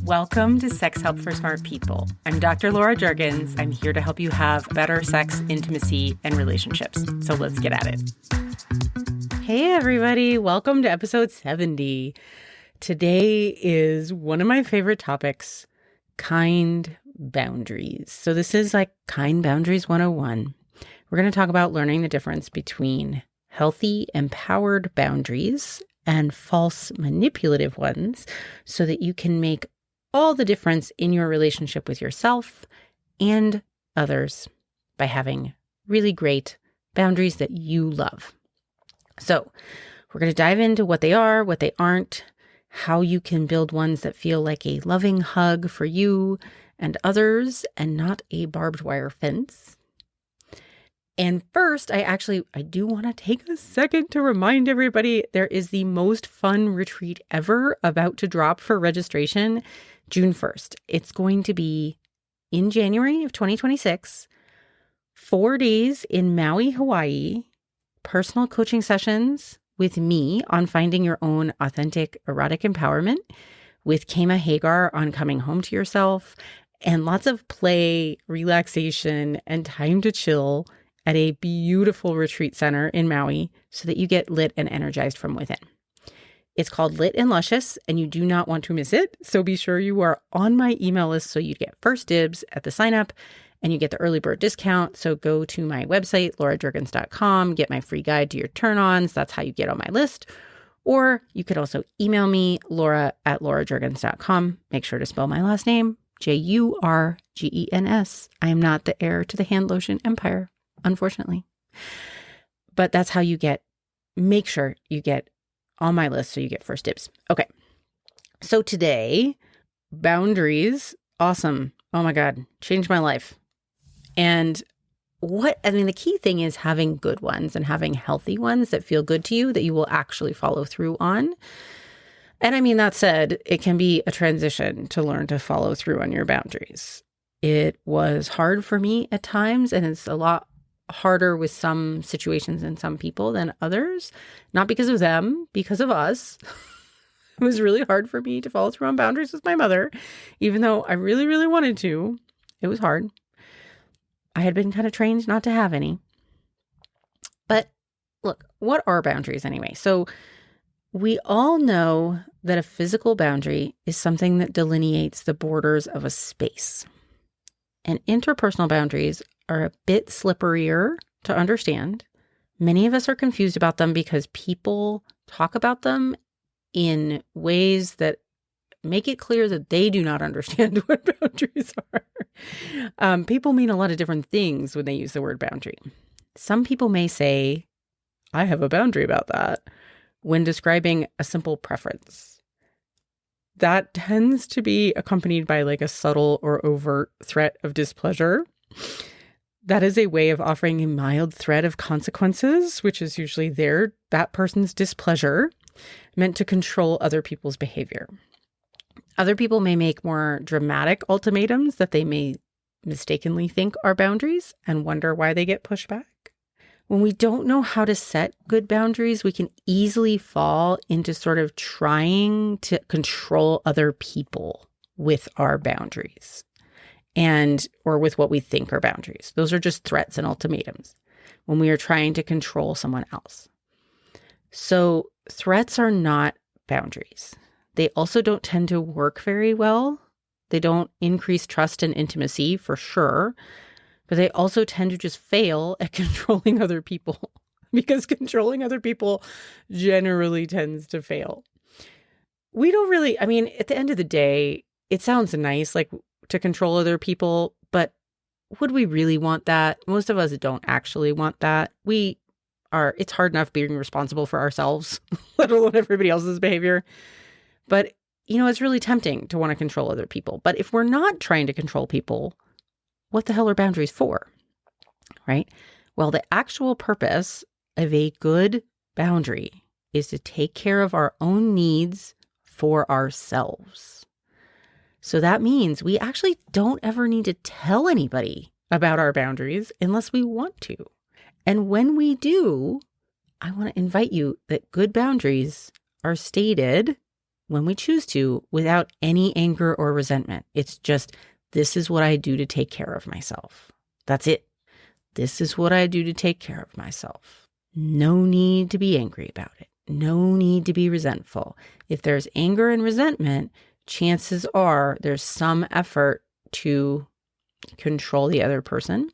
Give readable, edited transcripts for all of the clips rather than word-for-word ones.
Welcome to Sex Help for Smart People. I'm Dr. Laura Jurgens. I'm here to help you have better sex, intimacy, and relationships. So let's get at it. Hey, everybody. Welcome to episode 70. Today is one of my favorite topics, kind boundaries. So this is like Kind Boundaries 101. We're going to talk about learning the difference between healthy, empowered boundaries and false, manipulative ones so that you can make all the difference in your relationship with yourself and others by having really great boundaries that you love. So we're going to dive into what they are, what they aren't, how you can build ones that feel like a loving hug for you and others and not a barbed wire fence. And first, I do want to take a second to remind everybody there is the most fun retreat ever about to drop for registration June 1st. It's going to be in January of 2026, 4 days in Maui, Hawaii, personal coaching sessions with me on finding your own authentic erotic empowerment, with Kema Hagar on coming home to yourself, and lots of play, relaxation, and time to chill at a beautiful retreat center in Maui so that you get lit and energized from within. It's called Lit and Luscious, and you do not want to miss it. So be sure you are on my email list so you get first dibs at the sign up and you get the early bird discount. So go to my website, laurajurgens.com, get my free guide to your turn-ons. That's how you get on my list. Or you could also email me, laura@laurajurgens.com. Make sure to spell my last name, Jurgens. I am not the heir to the hand lotion empire, unfortunately. But that's how make sure you get on my list so you get first dibs. Okay. So today, boundaries, awesome. Oh my God, changed my life. And the key thing is having good ones and having healthy ones that feel good to you that you will actually follow through on. And that said, it can be a transition to learn to follow through on your boundaries. It was hard for me at times, and it's a lot harder with some situations and some people than others. Not because of them, because of us. It was really hard for me to follow through on boundaries with my mother, even though I really, really wanted to. It was hard. I had been kind of trained not to have any. But look, what are boundaries anyway? So we all know that a physical boundary is something that delineates the borders of a space. And interpersonal boundaries are a bit slipperier to understand. Many of us are confused about them because people talk about them in ways that make it clear that they do not understand what boundaries are. People mean a lot of different things when they use the word boundary. Some people may say, I have a boundary about that, when describing a simple preference. That tends to be accompanied by like a subtle or overt threat of displeasure. That is a way of offering a mild threat of consequences, which is usually that person's displeasure, meant to control other people's behavior. Other people may make more dramatic ultimatums that they may mistakenly think are boundaries and wonder why they get pushed back. When we don't know how to set good boundaries, we can easily fall into sort of trying to control other people with our boundaries. Or with what we think are boundaries. Those are just threats and ultimatums when we are trying to control someone else. So threats are not boundaries. They also don't tend to work very well. They don't increase trust and intimacy for sure, but they also tend to just fail at controlling other people because controlling other people generally tends to fail. We don't really, at the end of the day, it sounds nice, like to control other people, but would we really want that? Most of us don't actually want that. It's hard enough being responsible for ourselves, let alone everybody else's behavior. But, it's really tempting to want to control other people. But if we're not trying to control people, what the hell are boundaries for? Right? Well, the actual purpose of a good boundary is to take care of our own needs for ourselves. So that means we actually don't ever need to tell anybody about our boundaries unless we want to. And when we do, I want to invite you that good boundaries are stated when we choose to without any anger or resentment. It's just, this is what I do to take care of myself. That's it. This is what I do to take care of myself. No need to be angry about it. No need to be resentful. If there's anger and resentment, chances are there's some effort to control the other person,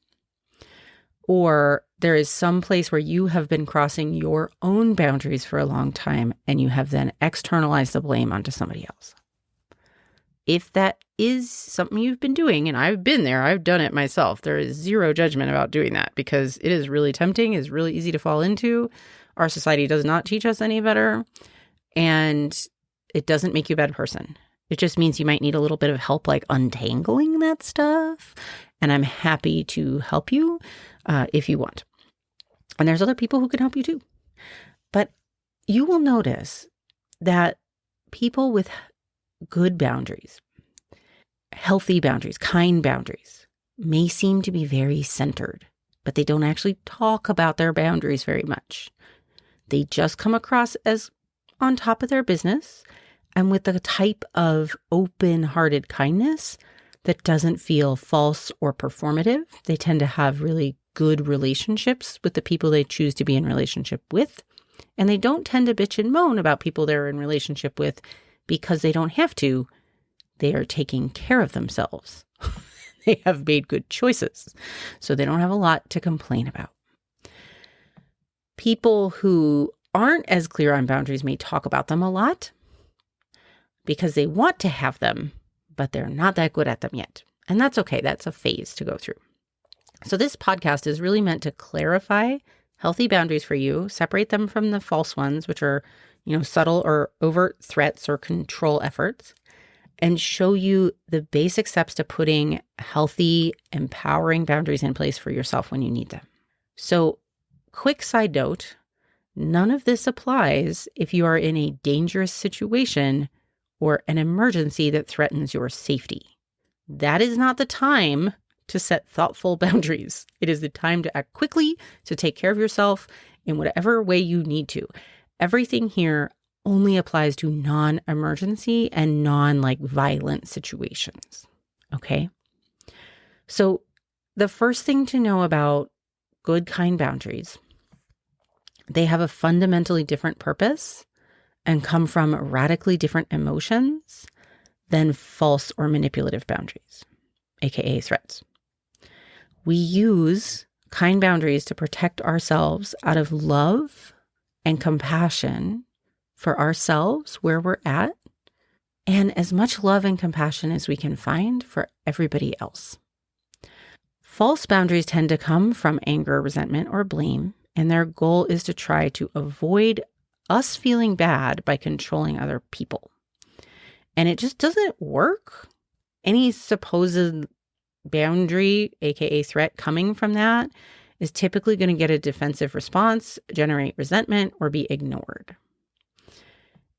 or there is some place where you have been crossing your own boundaries for a long time and you have then externalized the blame onto somebody else. If that is something you've been doing, and I've been there, I've done it myself, there is zero judgment about doing that because it is really tempting, it's really easy to fall into. Our society does not teach us any better, and it doesn't make you a bad person. It just means you might need a little bit of help like untangling that stuff. And I'm happy to help you if you want. And there's other people who can help you too. But you will notice that people with good boundaries, healthy boundaries, kind boundaries, may seem to be very centered, but they don't actually talk about their boundaries very much. They just come across as on top of their business and with the type of open-hearted kindness that doesn't feel false or performative. They tend to have really good relationships with the people they choose to be in relationship with. And they don't tend to bitch and moan about people they're in relationship with because they don't have to. They are taking care of themselves. They have made good choices. So they don't have a lot to complain about. People who aren't as clear on boundaries may talk about them a lot because they want to have them, but they're not that good at them yet. And that's okay. That's a phase to go through. So this podcast is really meant to clarify healthy boundaries for you, separate them from the false ones, which are, subtle or overt threats or control efforts, and show you the basic steps to putting healthy, empowering boundaries in place for yourself when you need them. So, quick side note, none of this applies if you are in a dangerous situation or an emergency that threatens your safety. That is not the time to set thoughtful boundaries. It is the time to act quickly, to take care of yourself in whatever way you need to. Everything here only applies to non-emergency and non-violent situations. Okay? So the first thing to know about good, kind boundaries, they have a fundamentally different purpose and come from radically different emotions than false or manipulative boundaries, aka threats. We use kind boundaries to protect ourselves out of love and compassion for ourselves where we're at, and as much love and compassion as we can find for everybody else. False boundaries tend to come from anger, resentment, or blame, and their goal is to try to avoid us feeling bad by controlling other people. And it just doesn't work. Any supposed boundary, aka threat, coming from that is typically going to get a defensive response, generate resentment, or be ignored.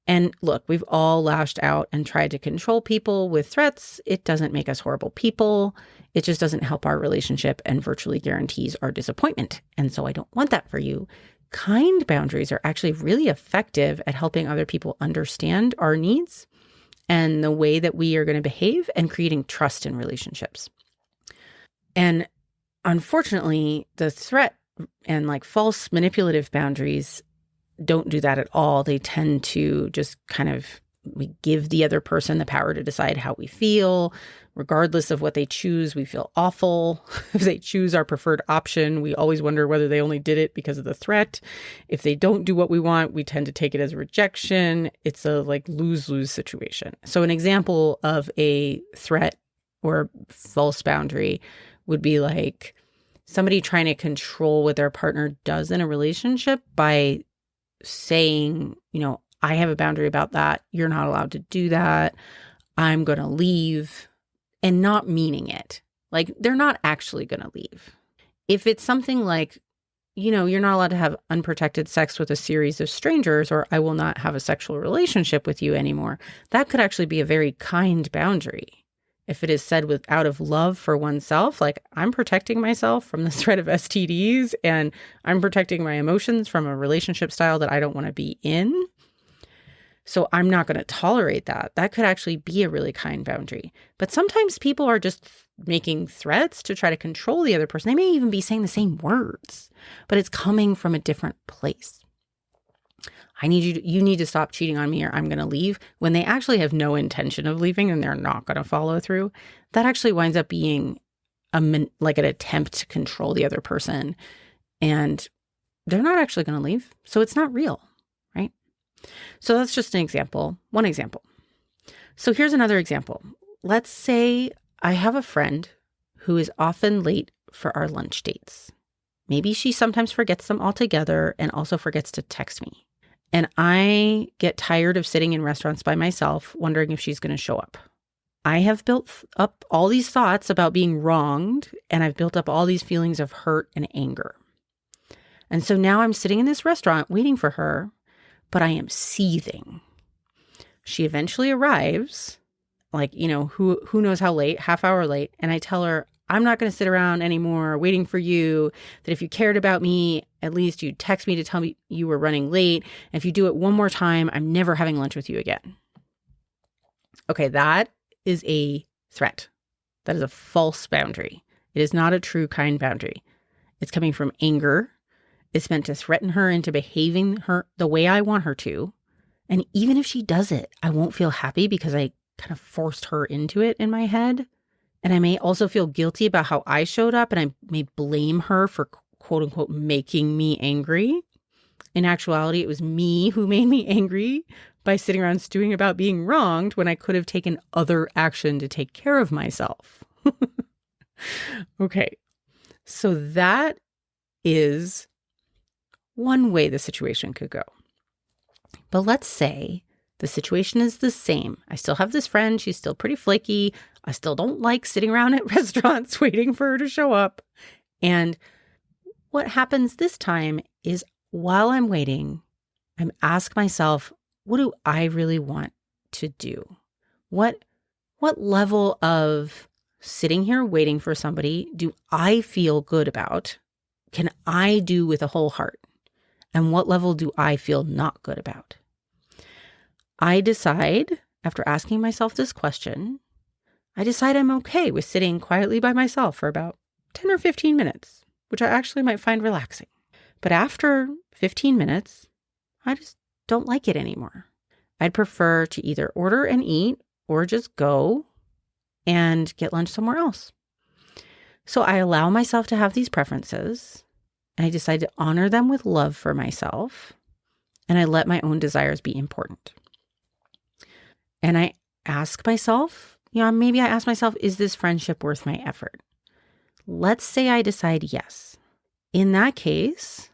And look, we've all lashed out and tried to control people with threats. It doesn't make us horrible people. It just doesn't help our relationship and virtually guarantees our disappointment. And so I don't want that for you. Kind boundaries are actually really effective at helping other people understand our needs and the way that we are going to behave and creating trust in relationships. And unfortunately, the threat and false manipulative boundaries don't do that at all. They tend to just we give the other person the power to decide how we feel. Regardless of what they choose, we feel awful. If they choose our preferred option, we always wonder whether they only did it because of the threat. If they don't do what we want, we tend to take it as rejection. It's a lose-lose situation. So an example of a threat or false boundary would be somebody trying to control what their partner does in a relationship by saying, I have a boundary about that. You're not allowed to do that. I'm going to leave, and not meaning it. They're not actually going to leave. If it's something you're not allowed to have unprotected sex with a series of strangers, or I will not have a sexual relationship with you anymore, that could actually be a very kind boundary. If it is said out of love for oneself, I'm protecting myself from the threat of STDs and I'm protecting my emotions from a relationship style that I don't want to be in. So I'm not going to tolerate that. That could actually be a really kind boundary. But sometimes people are just making threats to try to control the other person. They may even be saying the same words, but it's coming from a different place. You need to stop cheating on me or I'm going to leave, when they actually have no intention of leaving and they're not going to follow through. That actually winds up being like an attempt to control the other person, and they're not actually going to leave. So it's not real, right? So that's just an example, one example. So here's another example. Let's say I have a friend who is often late for our lunch dates. Maybe she sometimes forgets them altogether and also forgets to text me. And I get tired of sitting in restaurants by myself, wondering if she's going to show up. I have built up all these thoughts about being wronged, and I've built up all these feelings of hurt and anger. And so now I'm sitting in this restaurant waiting for her, but I am seething. She eventually arrives, like, who knows how late, half hour late. And I tell her, I'm not going to sit around anymore waiting for you, that if you cared about me, at least you'd text me to tell me you were running late. And if you do it one more time, I'm never having lunch with you again. Okay, that is a threat. That is a false boundary. It is not a true kind boundary. It's coming from anger. It's meant to threaten her into behaving the way I want her to. And even if she does it, I won't feel happy because I kind of forced her into it in my head. And I may also feel guilty about how I showed up, and I may blame her for quote unquote making me angry. In actuality, it was me who made me angry by sitting around stewing about being wronged when I could have taken other action to take care of myself. Okay, so that is one way the situation could go. But let's say the situation is the same. I still have this friend. She's still pretty flaky. I still don't like sitting around at restaurants waiting for her to show up. And what happens this time is, while I'm waiting, I'm asking myself, what do I really want to do? What level of sitting here waiting for somebody do I feel good about? Can I do with a whole heart? And what level do I feel not good about? I decide, after asking myself this question, I'm okay with sitting quietly by myself for about 10 or 15 minutes, which I actually might find relaxing. But after 15 minutes, I just don't like it anymore. I'd prefer to either order and eat or just go and get lunch somewhere else. So I allow myself to have these preferences, and I decide to honor them with love for myself, and I let my own desires be important. And I ask myself, maybe I ask myself, is this friendship worth my effort? Let's say I decide yes. In that case,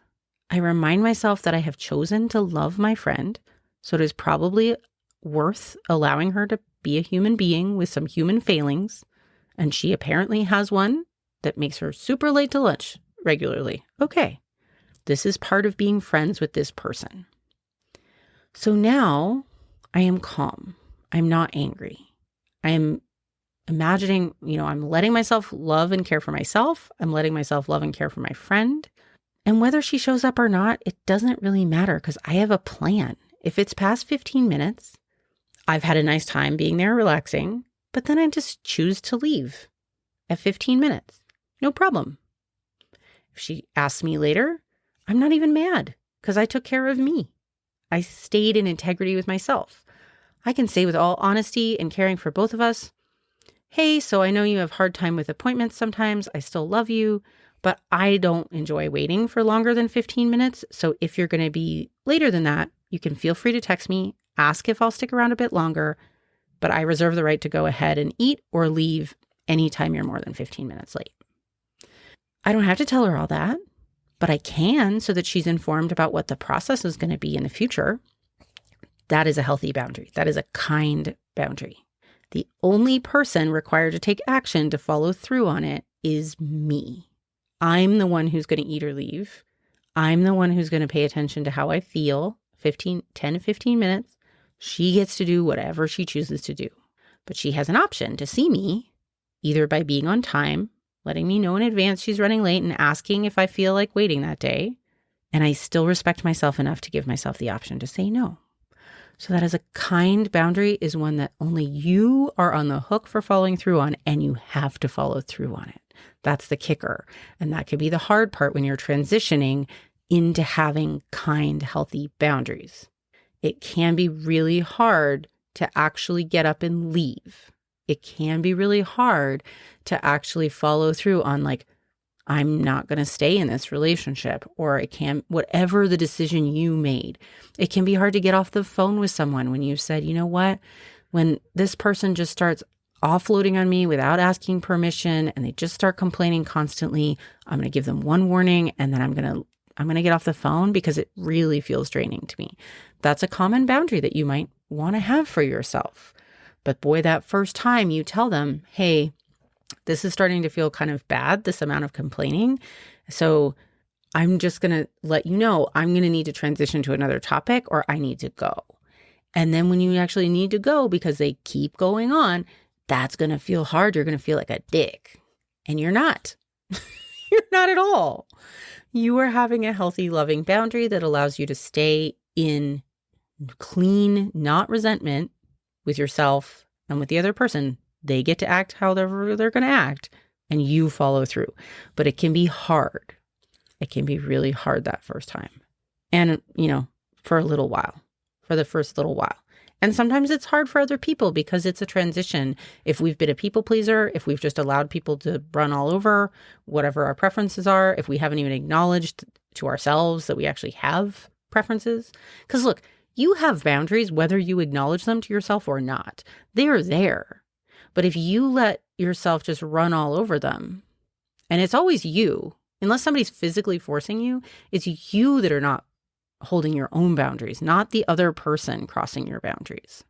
I remind myself that I have chosen to love my friend, so it is probably worth allowing her to be a human being with some human failings, and she apparently has one that makes her super late to lunch regularly. Okay, this is part of being friends with this person. So now I am calm. I'm not angry. I am imagining, I'm letting myself love and care for myself. I'm letting myself love and care for my friend. And whether she shows up or not, it doesn't really matter because I have a plan. If it's past 15 minutes, I've had a nice time being there relaxing, but then I just choose to leave at 15 minutes. No problem. If she asks me later, I'm not even mad because I took care of me. I stayed in integrity with myself. I can say with all honesty and caring for both of us, hey, so I know you have a hard time with appointments sometimes. I still love you, but I don't enjoy waiting for longer than 15 minutes. So if you're going to be later than that, you can feel free to text me, ask if I'll stick around a bit longer, but I reserve the right to go ahead and eat or leave anytime you're more than 15 minutes late. I don't have to tell her all that, but I can so that she's informed about what the process is going to be in the future. That is a healthy boundary. That is a kind boundary. The only person required to take action to follow through on it is me. I'm the one who's going to eat or leave. I'm the one who's going to pay attention to how I feel. 10 to 15 minutes. She gets to do whatever she chooses to do. But she has an option to see me, either by being on time, letting me know in advance she's running late and asking if I feel like waiting that day. And I still respect myself enough to give myself the option to say no. So that is a kind boundary is one that only you are on the hook for following through on, and you have to follow through on it. That's the kicker. And that could be the hard part when you're transitioning into having kind, healthy boundaries. It can be really hard to actually get up and leave. It can be really hard to actually follow through on like, I'm not going to stay in this relationship, or it can, whatever the decision you made. It can be hard to get off the phone with someone when you said, you know what, when this person just starts offloading on me without asking permission and they just start complaining constantly, I'm going to give them one warning and then I'm going to get off the phone because it really feels draining to me. That's a common boundary that you might want to have for yourself. But boy, that first time you tell them, hey, this is starting to feel kind of bad, this amount of complaining. So I'm just going to let you know I'm going to need to transition to another topic, or I need to go. And then when you actually need to go because they keep going on, that's going to feel hard. You're going to feel like a dick. And you're not. You're not at all. You are having a healthy, loving boundary that allows you to stay in clean, not resentment with yourself and with the other person. They get to act however they're going to act, and you follow through. But it can be hard. It can be really hard that first time. And, for a little while, for the first little while. And sometimes it's hard for other people because it's a transition. If we've been a people pleaser, if we've just allowed people to run all over, whatever our preferences are, if we haven't even acknowledged to ourselves that we actually have preferences. Because look, you have boundaries whether you acknowledge them to yourself or not. They're there. But if you let yourself just run all over them, and it's always you, unless somebody's physically forcing you, it's you that are not holding your own boundaries, not the other person crossing your boundaries.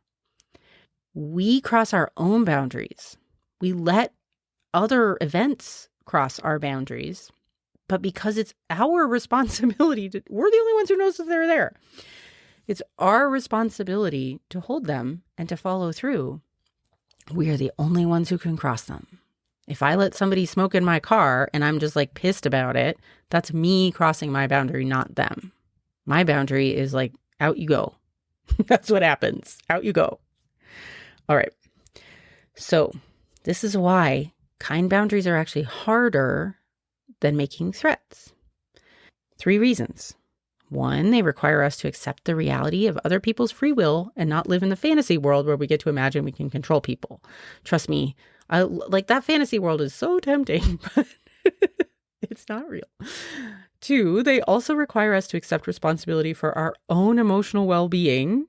We cross our own boundaries. We let other events cross our boundaries, but because it's our responsibility we're the only ones who knows that they're there. It's our responsibility to hold them and to follow through. We are the only ones who can cross them. If I let somebody smoke in my car and I'm just like pissed about it, that's me crossing my boundary, not them. My boundary is like, out you go. That's what happens. Out you go. All right. So this is why kind boundaries are actually harder than making threats. 3 reasons. 1, they require us to accept the reality of other people's free will and not live in the fantasy world where we get to imagine we can control people. Trust me, that fantasy world is so tempting, but it's not real. 2, they also require us to accept responsibility for our own emotional well-being.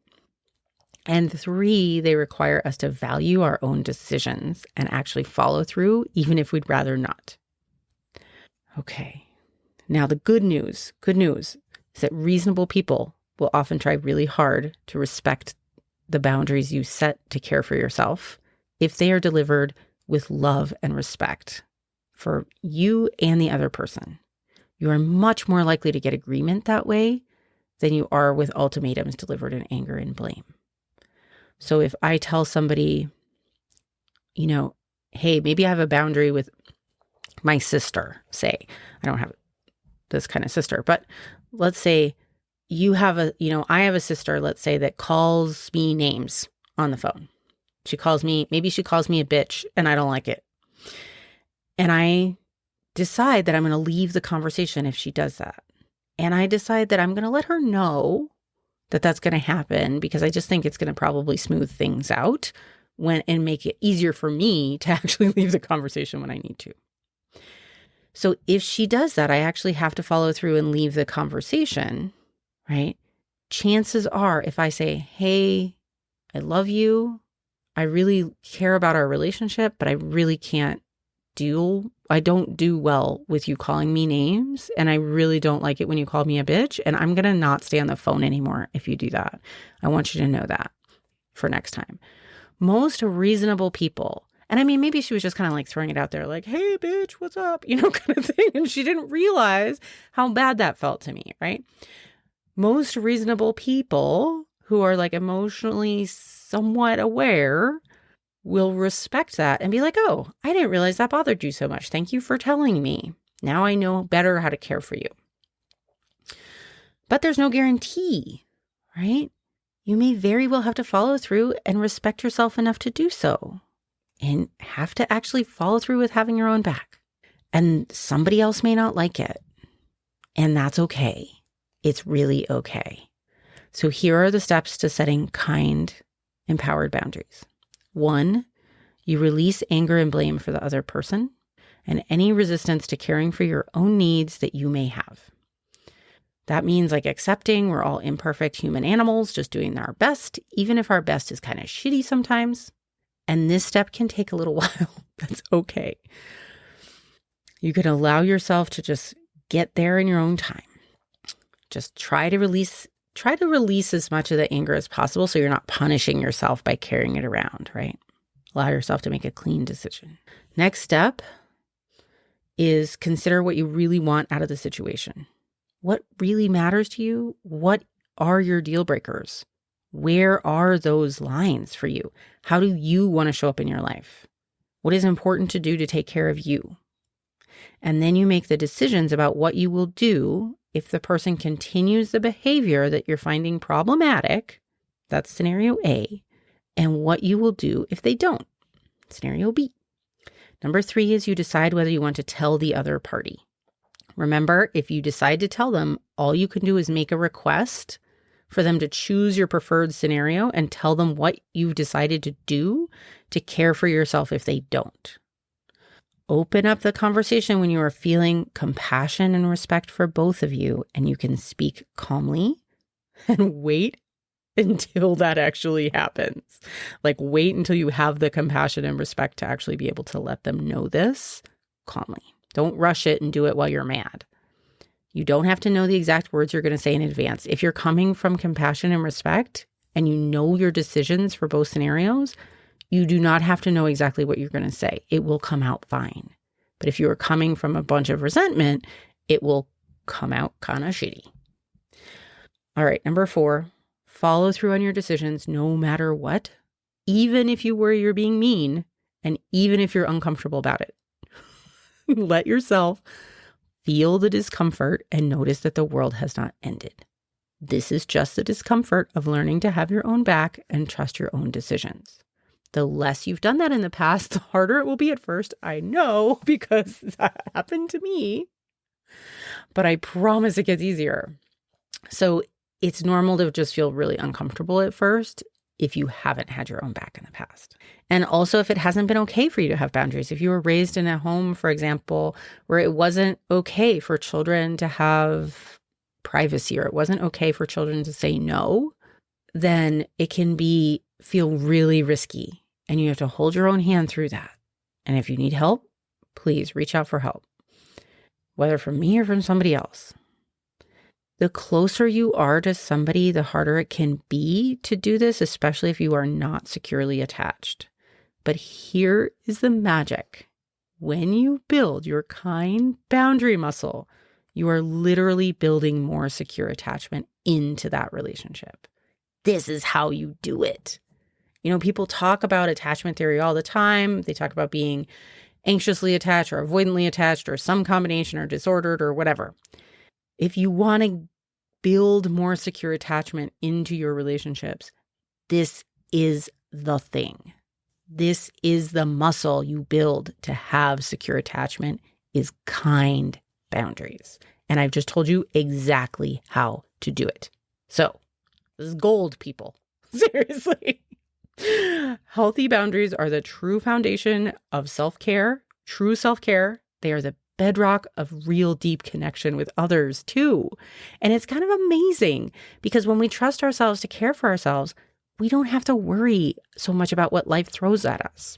And 3, they require us to value our own decisions and actually follow through, even if we'd rather not. Okay. Now the good news is that reasonable people will often try really hard to respect the boundaries you set to care for yourself if they are delivered with love and respect for you and the other person. You are much more likely to get agreement that way than you are with ultimatums delivered in anger and blame. So if I tell somebody, hey, maybe I have a boundary with my sister, say, I don't have this kind of sister, but let's say you have I have a sister, let's say, that calls me names on the phone. Maybe she calls me a bitch and I don't like it. And I decide that I'm going to leave the conversation if she does that. And I decide that I'm going to let her know that that's going to happen because I just think it's going to probably smooth things out and make it easier for me to actually leave the conversation when I need to. So if she does that, I actually have to follow through and leave the conversation, right? Chances are if I say, hey, I love you, I really care about our relationship, but I really I don't do well with you calling me names, and I really don't like it when you call me a bitch, and I'm going to not stay on the phone anymore if you do that. I want you to know that for next time. Most reasonable people, and I mean, maybe she was just kind of like throwing it out there like, hey, bitch, what's up? Kind of thing. And she didn't realize how bad that felt to me, right? Most reasonable people who are like emotionally somewhat aware will respect that and be like, oh, I didn't realize that bothered you so much. Thank you for telling me. Now I know better how to care for you. But there's no guarantee, right? you may very well have to follow through and respect yourself enough to do so, and have to actually follow through with having your own back. And somebody else may not like it, and that's okay. It's really okay. So here are the steps to setting kind, empowered boundaries. 1, you release anger and blame for the other person and any resistance to caring for your own needs that you may have. That means like accepting we're all imperfect human animals, just doing our best, even if our best is kind of shitty sometimes. And this step can take a little while. That's okay. You can allow yourself to just get there in your own time. Just try to release as much of the anger as possible so you're not punishing yourself by carrying it around, right? Allow yourself to make a clean decision. Next step is consider what you really want out of the situation. What really matters to you? What are your deal breakers? Where are those lines for you? How do you want to show up in your life? What is important to do to take care of you? And then you make the decisions about what you will do if the person continues the behavior that you're finding problematic. That's scenario A. And what you will do if they don't. Scenario B. Number 3 is you decide whether you want to tell the other party. Remember, if you decide to tell them, all you can do is make a request for them to choose your preferred scenario and tell them what you've decided to do to care for yourself if they don't. Open up the conversation when you are feeling compassion and respect for both of you, and you can speak calmly and wait until that actually happens. Like, wait until you have the compassion and respect to actually be able to let them know this calmly. Don't rush it and do it while you're mad. You don't have to know the exact words you're going to say in advance. If you're coming from compassion and respect and you know your decisions for both scenarios, you do not have to know exactly what you're going to say. It will come out fine. But if you are coming from a bunch of resentment, it will come out kind of shitty. All right, number 4, follow through on your decisions no matter what, even if you worry you're being mean and even if you're uncomfortable about it. Let yourself feel the discomfort and notice that the world has not ended. This is just the discomfort of learning to have your own back and trust your own decisions. The less you've done that in the past, the harder it will be at first. I know, because that happened to me. But I promise it gets easier. So it's normal to just feel really uncomfortable at first if you haven't had your own back in the past. And also if it hasn't been okay for you to have boundaries. If you were raised in a home, for example, where it wasn't okay for children to have privacy, or it wasn't okay for children to say no, then it can feel really risky, and you have to hold your own hand through that. And if you need help, please reach out for help, whether from me or from somebody else. The closer you are to somebody, the harder it can be to do this, especially if you are not securely attached. But here is the magic. When you build your kind boundary muscle, you are literally building more secure attachment into that relationship. This is how you do it. You know, people talk about attachment theory all the time. They talk about being anxiously attached or avoidantly attached or some combination or disordered or whatever. If you want to build more secure attachment into your relationships, this is the thing. This is the muscle you build to have secure attachment, is kind boundaries. And I've just told you exactly how to do it. So this is gold, people. Seriously. Healthy boundaries are the true foundation of self-care, true self-care. They are the bedrock of real deep connection with others too. And it's kind of amazing because when we trust ourselves to care for ourselves, we don't have to worry so much about what life throws at us.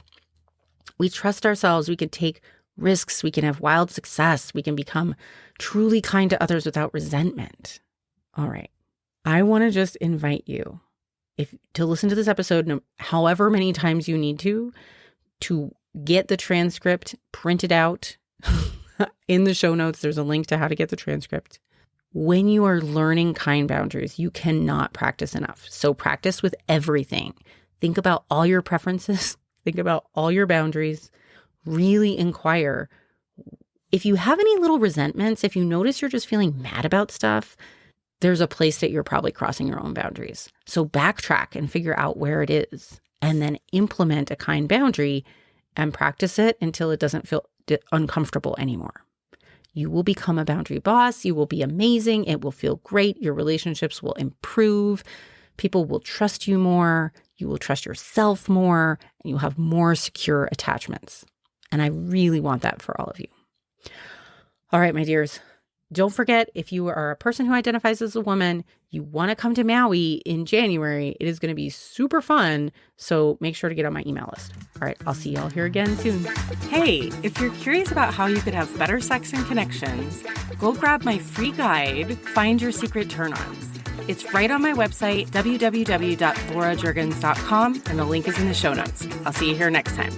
We trust ourselves. We can take risks. We can have wild success. We can become truly kind to others without resentment. All right. I want to just invite you to listen to this episode however many times you need to get the transcript printed out. In the show notes, there's a link to how to get the transcript. When you are learning kind boundaries, you cannot practice enough. So practice with everything. Think about all your preferences. Think about all your boundaries. Really inquire. If you have any little resentments, if you notice you're just feeling mad about stuff, there's a place that you're probably crossing your own boundaries. So backtrack and figure out where it is, and then implement a kind boundary and practice it until it doesn't feel uncomfortable anymore. You will become a boundary boss. You will be amazing. It will feel great. Your relationships will improve. People will trust you more. You will trust yourself more, and you'll have more secure attachments. And I really want that for all of you. All right, my dears. Don't forget, if you are a person who identifies as a woman, you want to come to Maui in January, it is going to be super fun. So make sure to get on my email list. All right, I'll see y'all here again soon. Hey, if you're curious about how you could have better sex and connections, go grab my free guide, Find Your Secret Turn-Ons. It's right on my website, www.laurajurgens.com, and the link is in the show notes. I'll see you here next time.